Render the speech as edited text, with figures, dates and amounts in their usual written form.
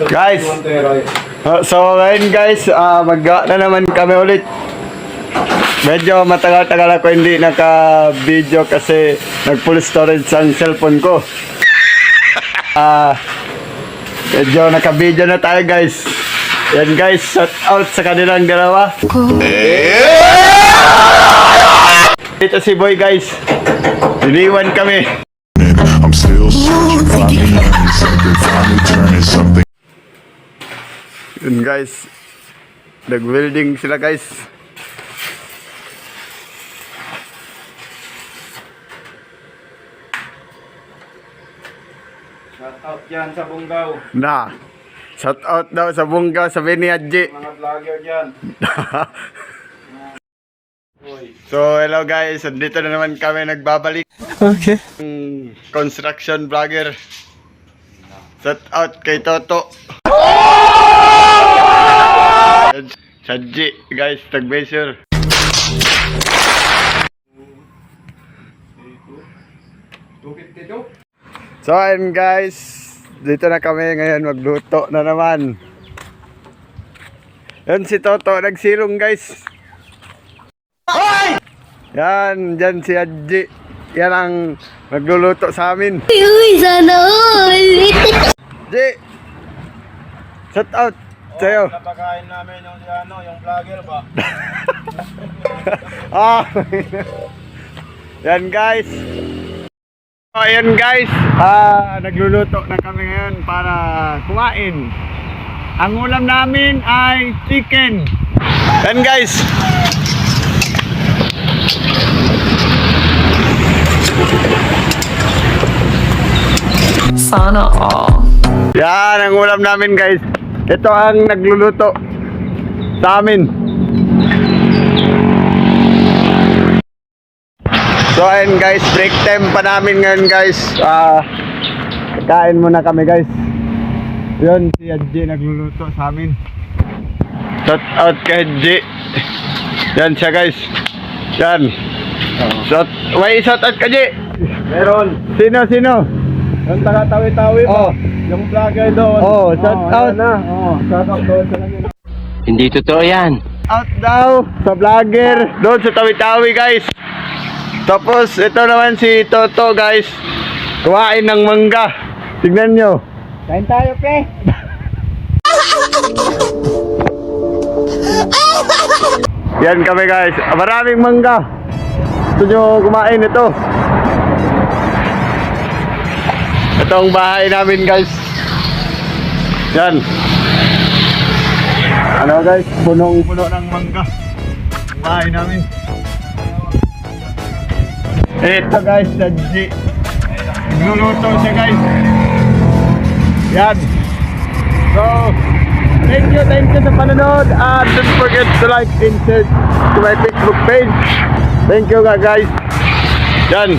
Guys, so ngayon guys, maggawa na naman kami ulit. Medyo matagal-tagal ako hindi naka-video kasi nag-full storage ang cellphone ko. Medyo naka-video na tayo guys. Yan guys, shout out sa kanilang dalawa. Dito si Boy guys. Iniwan kami. I'm still searching, finally learning something, finally turning something. Yun guys, nag-welding sila guys. Shout out yan sa Bungaw. Na, shout out daw sa Bungaw, sa Biniadji. Mga vlogger dyan. So hello guys, dito na naman kami nagbabalik. Okay. Construction vlogger. Shout out kay Toto. Sadji guys, nag-measure. So ayun guys, dito na kami ngayon magluto na naman. Yan si Toto nagsilong guys. Yan, dyan si Adji. Yan ang magluluto sa amin. Uy, sana all! Adji! Shout out sa'yo. Napakain namin yung vlogger ba? Yan guys. Ayan guys. Nagluluto na kami ngayon para kumain. Ang ulam namin ay chicken. Yan guys. Sana all. Yan ang ulam namin guys. Ito ang nagluluto sa amin. So ayun guys, break time pa namin ngayon guys. Kain muna kami guys. Yun si Adji nagluluto sa amin. Shout out kay Adji. Yan siya guys. Yan. May shout out ka Adji. Meron. Sino? Yung taga-tawi-tawi Oh. Yung vlogger doon. Oh, shout out. Shout out doon sa kanila. Hindi totoo yan. Out daw sa vlogger doon sa Tawi-Tawi guys. Tapos ito naman si Toto guys. Kumain ng mangga. Tignan nyo. Kain tayo, pre. Yan kami guys. Maraming mangga. Gusto nyo kumain ito. Ito ang bahay namin guys. Yan. Ano guys? Punong-puno ng mangga. Bahay namin. Ito guys, Adji. Nagluluto siya guys. Yan. So, thank you sa panonood. And don't forget to like and share to my Facebook page. Thank you guys. Yan.